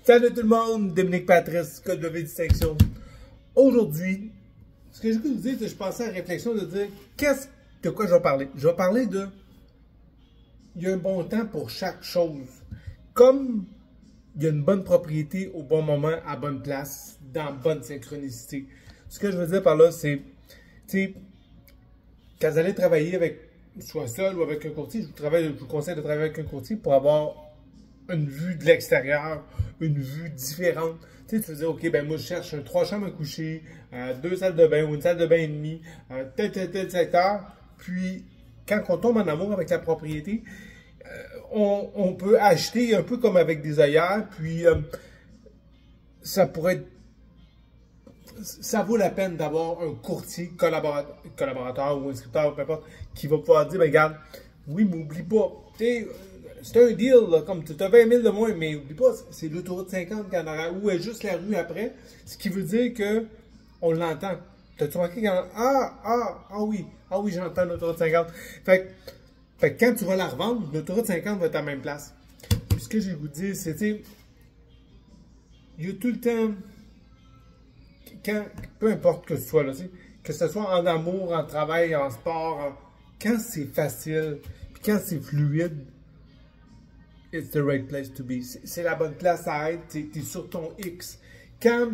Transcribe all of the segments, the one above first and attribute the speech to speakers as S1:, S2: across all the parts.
S1: Salut tout le monde, Dominique Patrice, Code de Distinction. Aujourd'hui, ce que je veux vous dire, c'est que je pensais à la réflexion de dire de quoi je vais parler. Je vais parler de il y a un bon temps pour chaque chose. Comme il y a une bonne propriété au bon moment, à bonne place, dans bonne synchronicité. Ce que je veux dire par là, c'est, tu sais, quand vous allez travailler avec, soit seul ou avec un courtier, je vous conseille de travailler avec un courtier pour avoir une vue de l'extérieur, une vue différente. Tu sais, tu veux dire, OK, ben moi, je cherche 3 chambres à coucher, 2 salles de bain ou une salle de bain et demi, tel secteur. Puis, quand on tombe en amour avec la propriété, on peut acheter un peu comme avec des œillères, puis ça pourrait être... Ça vaut la peine d'avoir un courtier, collaborateur ou inscripteur, peu importe, qui va pouvoir dire, ben regarde, oui, mais oublie pas, c'est un deal, là, comme tu as 20 000 de moins, mais oublie pas, c'est l'autoroute 50 qu'il y en aura, ou est juste la rue après, ce qui veut dire que on l'entend. T'as-tu remarqué quand... oui, j'entends l'autoroute 50. Fait que quand tu vas la revendre, l'autoroute 50 va être à la même place. Puis ce que j'ai vous dire, c'est, il y a tout le temps... peu importe que ce soit, là, que ce soit en amour, en travail, en sport, quand c'est facile, puis quand c'est fluide, it's the right place to be. C'est la bonne place à être, tu es sur ton X. Quand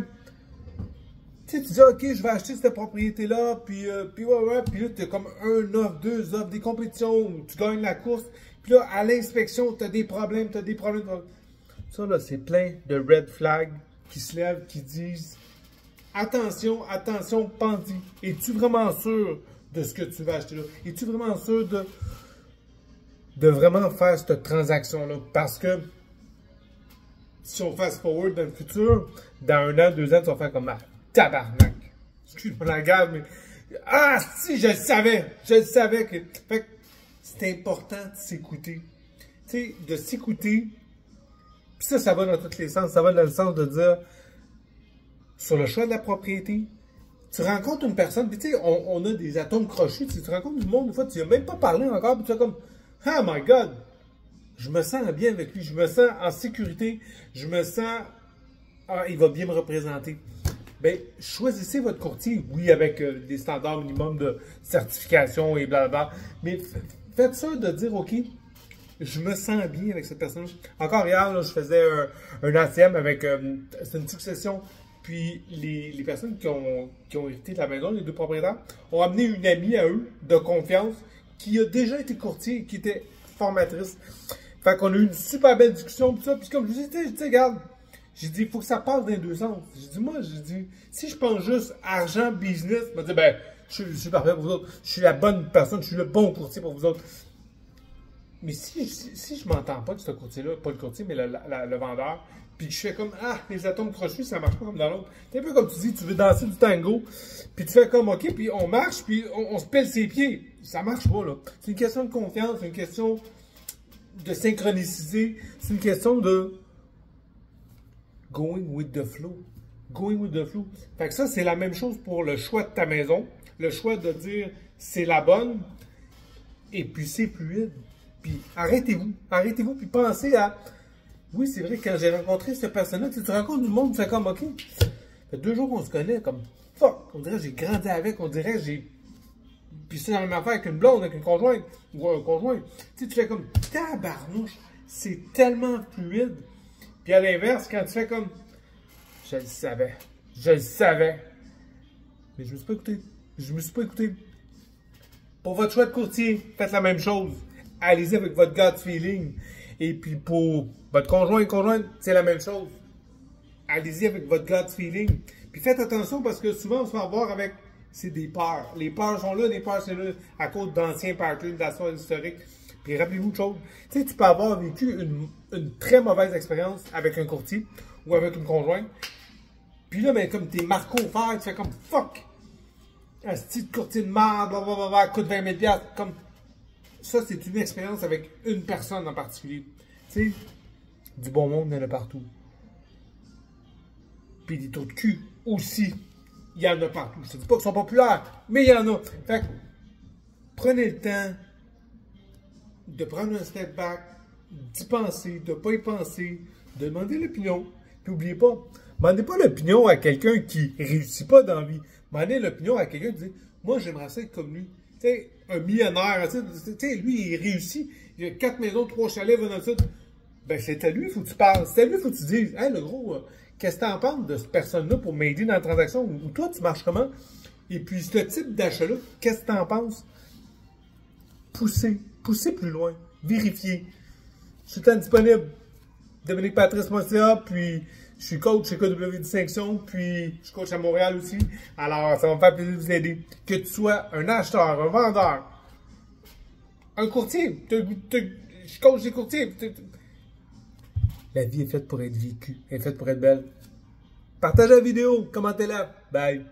S1: tu dis, OK, je vais acheter cette propriété-là, puis là, tu as comme un offre, 2 offres, des compétitions, où tu gagnes la course, puis là, à l'inspection, tu as des problèmes. Ça, là, c'est plein de red flags qui se lèvent, qui disent... Attention, bandit. Es-tu vraiment sûr de ce que tu vas acheter là? Es-tu vraiment sûr de vraiment faire cette transaction-là? Parce que si on fast forward dans le futur, dans 1 an, 2 ans, tu vas faire comme tabarnak. Excuse-moi la garde, mais si, je le savais que. Fait que c'est important de s'écouter. Tu sais, de s'écouter. Puis ça va dans tous les sens. Ça va dans le sens de dire. Sur le choix de la propriété, tu rencontres une personne, puis tu sais, on a des atomes crochus, tu rencontres du monde, des fois, tu n'as même pas parlé encore, puis tu es comme, oh my God, je me sens bien avec lui, je me sens en sécurité, je me sens, il va bien me représenter. Bien, choisissez votre courtier, oui, avec des standards minimums de certification et blablabla, mais faites ça de dire, OK, je me sens bien avec cette personne. Encore hier, là, je faisais un ATM avec, c'est une succession. Puis les personnes qui ont hérité de la maison, les 2 propriétaires, ont amené une amie à eux de confiance qui a déjà été courtier, qui était formatrice. Fait qu'on a eu une super belle discussion, puis ça. Puis comme je vous dis, regarde, j'ai dit, il faut que ça passe dans les 2 sens. J'ai dit, si je pense juste argent, business, je me dis, ben, je suis parfait pour vous autres. Je suis la bonne personne, je suis le bon courtier pour vous autres. Mais si je m'entends pas de ce courtier-là, pas le courtier, mais le vendeur, puis je fais comme, les atomes crochus, ça marche pas comme dans l'autre. C'est un peu comme tu dis, tu veux danser du tango, puis tu fais comme, OK, puis on marche, puis on se pèle ses pieds. Ça marche pas, là. C'est une question de confiance, c'est une question de synchroniciser, c'est une question de going with the flow. Going with the flow. Fait que ça, c'est la même chose pour le choix de ta maison, le choix de dire, c'est la bonne, et puis c'est fluide. Puis arrêtez-vous, puis pensez à... Oui, c'est vrai, quand j'ai rencontré cette personne-là, tu rencontres du monde, tu fais comme, OK, ça fait 2 jours qu'on se connaît, comme, fuck, on dirait que j'ai grandi avec, on dirait que j'ai... Puis c'est la même affaire avec une blonde, avec une conjointe, ou un conjoint. Tu sais, tu fais comme, tabarnouche, c'est tellement fluide. Puis à l'inverse, quand tu fais comme, je le savais, mais je me suis pas écouté. Pour votre choix de courtier, faites la même chose. Allez-y avec votre gut feeling. Et puis pour votre conjointe, c'est la même chose. Allez-y avec votre gut feeling. Puis faites attention parce que souvent on se fait avoir avec, c'est des peurs. Les peurs sont là, c'est là à cause d'anciens patterns, d'assaut historiques. Puis rappelez-vous une chose, tu sais, tu peux avoir vécu une très mauvaise expérience avec un courtier ou avec une conjointe. Puis là, ben, comme t'es marco au fer, tu fais comme fuck! Un style de courtier de merde, blablabla, coûte 20 000 $, comme... Ça, c'est une expérience avec une personne en particulier. Tu sais, du bon monde, il y en a partout. Puis des trous de cul aussi, il y en a partout. Je ne dis pas qu'ils sont populaires, mais il y en a. Fait que, prenez le temps de prendre un step back, d'y penser, de ne pas y penser, de demander l'opinion. Puis n'oubliez pas, demandez pas l'opinion à quelqu'un qui réussit pas dans la vie. Demandez l'opinion à quelqu'un qui dit, moi, j'aimerais ça être comme lui. Tu sais, un millionnaire, tu sais, lui, il réussit. Il a 4 maisons, 3 chalets, va dans le sud. Ben, c'est à lui, il faut que tu parles. C'est à lui, il faut que tu dises, hey, le gros, qu'est-ce que tu en penses de cette personne-là pour m'aider dans la transaction? Ou toi, tu marches comment? Et puis, ce type d'achat-là, qu'est-ce que tu en penses? Poussez plus loin. Vérifiez. Je suis tout le temps disponible. DominiquePatrice.ca, puis je suis coach chez KW Distinction, puis je suis coach à Montréal aussi. Alors, ça va me faire plaisir de vous aider. Que tu sois un acheteur, un vendeur, un courtier, je coach des courtiers. La vie est faite pour être vécue, elle est faite pour être belle. Partagez la vidéo, commentez-la. Bye.